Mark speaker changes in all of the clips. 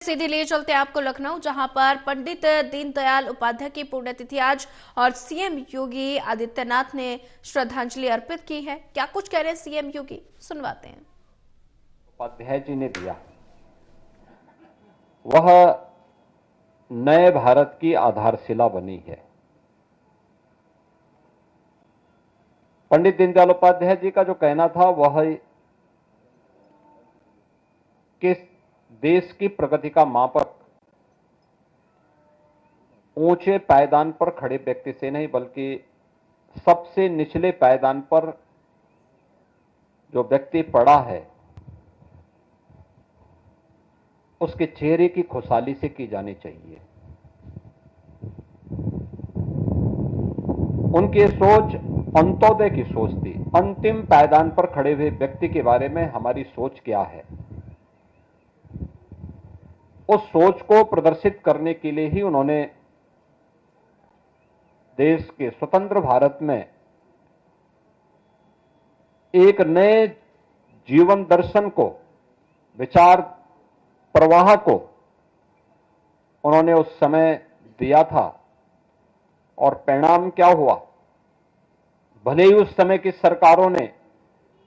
Speaker 1: सीधे ले चलते हैं आपको लखनऊ, जहां पर पंडित दीनदयाल उपाध्याय की पुण्यतिथि आज और सीएम योगी आदित्यनाथ ने श्रद्धांजलि अर्पित की है। क्या कुछ कह रहे हैं सीएम योगी, सुनवाते हैं।
Speaker 2: उपाध्याय जी ने दिया, वह नए भारत की आधारशिला बनी है। पंडित दीनदयाल उपाध्याय जी का जो कहना था वह कि देश की प्रगति का मापक ऊंचे पायदान पर खड़े व्यक्ति से नहीं, बल्कि सबसे निचले पायदान पर जो व्यक्ति पड़ा है उसके चेहरे की खुशहाली से की जानी चाहिए। उनकी सोच अंत्योदय की सोच थी। अंतिम पायदान पर खड़े हुए व्यक्ति के बारे में हमारी सोच क्या है, उस सोच को प्रदर्शित करने के लिए ही उन्होंने देश के स्वतंत्र भारत में एक नए जीवन दर्शन को, विचार प्रवाह को उन्होंने उस समय दिया था। और परिणाम क्या हुआ, भले ही उस समय की सरकारों ने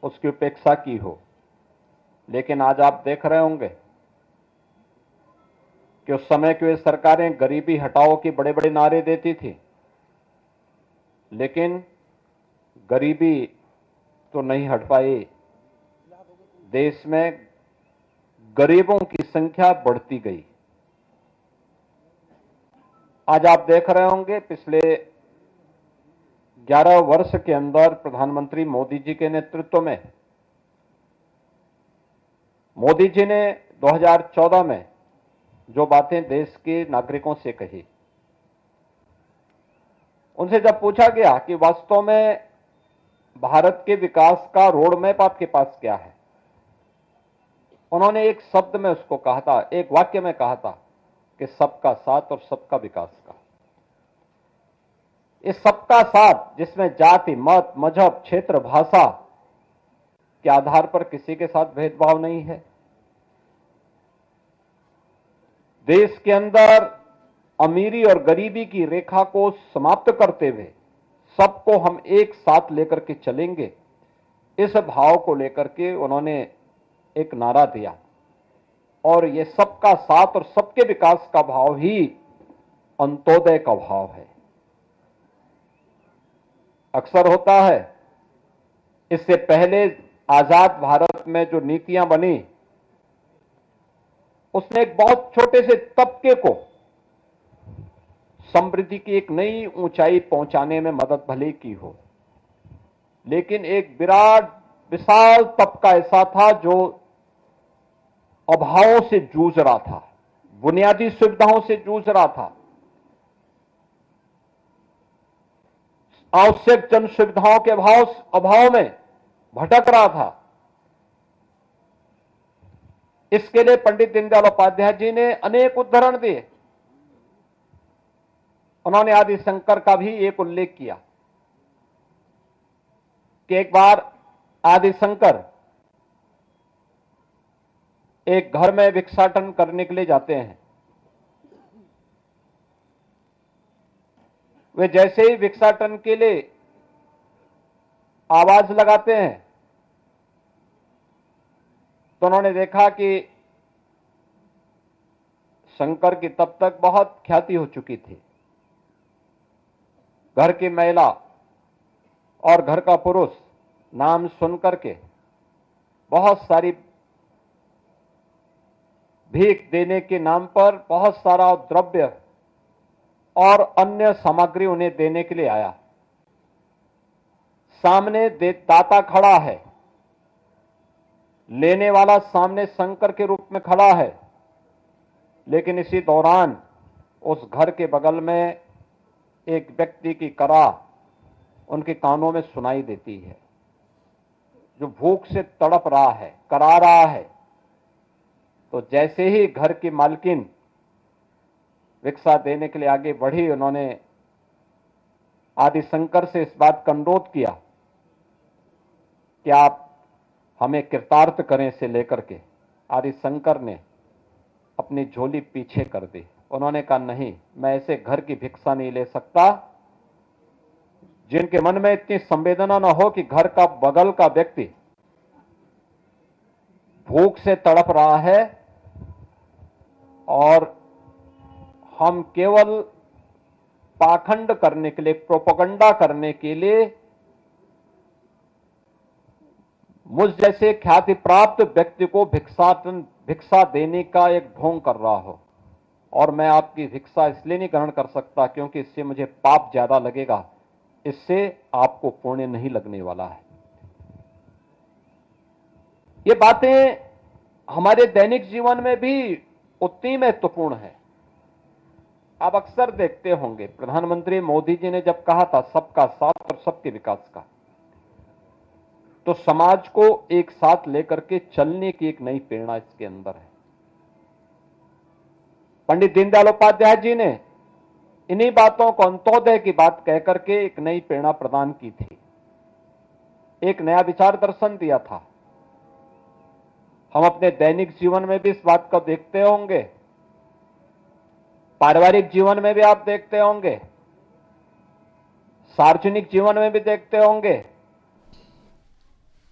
Speaker 2: उसकी उपेक्षा की हो, लेकिन आज आप देख रहे होंगे कि उस समय की वे सरकारें गरीबी हटाओ के बड़े बड़े नारे देती थी, लेकिन गरीबी तो नहीं हट पाई। देश में गरीबों की संख्या बढ़ती गई। आज आप देख रहे होंगे पिछले 11 वर्ष के अंदर प्रधानमंत्री मोदी जी के नेतृत्व में मोदी जी ने 2014 में जो बातें देश के नागरिकों से कही, उनसे जब पूछा गया कि वास्तव में भारत के विकास का रोड मैप आपके पास क्या है, उन्होंने एक शब्द में उसको कहा था, एक वाक्य में कहा था कि सबका साथ और सबका विकास का। इस सबका साथ जिसमें जाति, मत, मजहब, क्षेत्र, भाषा के आधार पर किसी के साथ भेदभाव नहीं है। देश के अंदर अमीरी और गरीबी की रेखा को समाप्त करते हुए सबको हम एक साथ लेकर के चलेंगे, इस भाव को लेकर के उन्होंने एक नारा दिया। और ये सबका साथ और सबके विकास का भाव ही अंत्योदय का भाव है। अक्सर होता है, इससे पहले आजाद भारत में जो नीतियां बनी, उसने एक बहुत छोटे से तबके को समृद्धि की एक नई ऊंचाई पहुंचाने में मदद भले की हो, लेकिन एक विराट विशाल तबका ऐसा था जो अभावों से जूझ रहा था, बुनियादी सुविधाओं से जूझ रहा था, आवश्यक जन सुविधाओं के अभाव में भटक रहा था। इसके लिए पंडित दीनदयाल उपाध्याय जी ने अनेक उदाहरण दिए। उन्होंने आदि शंकर का भी एक उल्लेख किया कि एक बार आदि शंकर एक घर में भिक्षाटन करने के लिए जाते हैं। वे जैसे ही भिक्षाटन के लिए आवाज लगाते हैं तो उन्होंने देखा कि शंकर की तब तक बहुत ख्याति हो चुकी थी। घर की महिला और घर का पुरुष नाम सुनकर के बहुत सारी भीख देने के नाम पर बहुत सारा द्रव्य और अन्य सामग्री उन्हें देने के लिए आया। सामने दाता खड़ा है, लेने वाला सामने शंकर के रूप में खड़ा है, लेकिन इसी दौरान उस घर के बगल में एक व्यक्ति की करा उनके कानों में सुनाई देती है, जो भूख से तड़प रहा है, करा रहा है। तो जैसे ही घर की मालकिन भिक्षा देने के लिए आगे बढ़ी, उन्होंने आदि शंकर से इस बात का अनुरोध किया कि आप हमें कृतार्थ करें। से लेकर के आदि शंकर ने अपनी झोली पीछे कर दी। उन्होंने कहा नहीं, मैं ऐसे घर की भिक्षा नहीं ले सकता जिनके मन में इतनी संवेदना न हो कि घर का बगल का व्यक्ति भूख से तड़प रहा है और हम केवल पाखंड करने के लिए, प्रोपेगेंडा करने के लिए मुझ जैसे ख्याति प्राप्त व्यक्ति को भिक्षा देने का एक ढोंग कर रहा हो। और मैं आपकी भिक्षा इसलिए नहीं ग्रहण कर सकता क्योंकि इससे मुझे पाप ज्यादा लगेगा, इससे आपको पुण्य नहीं लगने वाला है। ये बातें हमारे दैनिक जीवन में भी उतनी महत्वपूर्ण है। आप अक्सर देखते होंगे प्रधानमंत्री मोदी जी ने जब कहा था सबका साथ और सबके विकास का, तो समाज को एक साथ लेकर के चलने की एक नई प्रेरणा इसके अंदर है। पंडित दीनदयाल उपाध्याय जी ने इन्हीं बातों को अंत्योदय की बात कहकर के एक नई प्रेरणा प्रदान की थी, एक नया विचार दर्शन दिया था। हम अपने दैनिक जीवन में भी इस बात को देखते होंगे, पारिवारिक जीवन में भी आप देखते होंगे, सार्वजनिक जीवन में भी देखते होंगे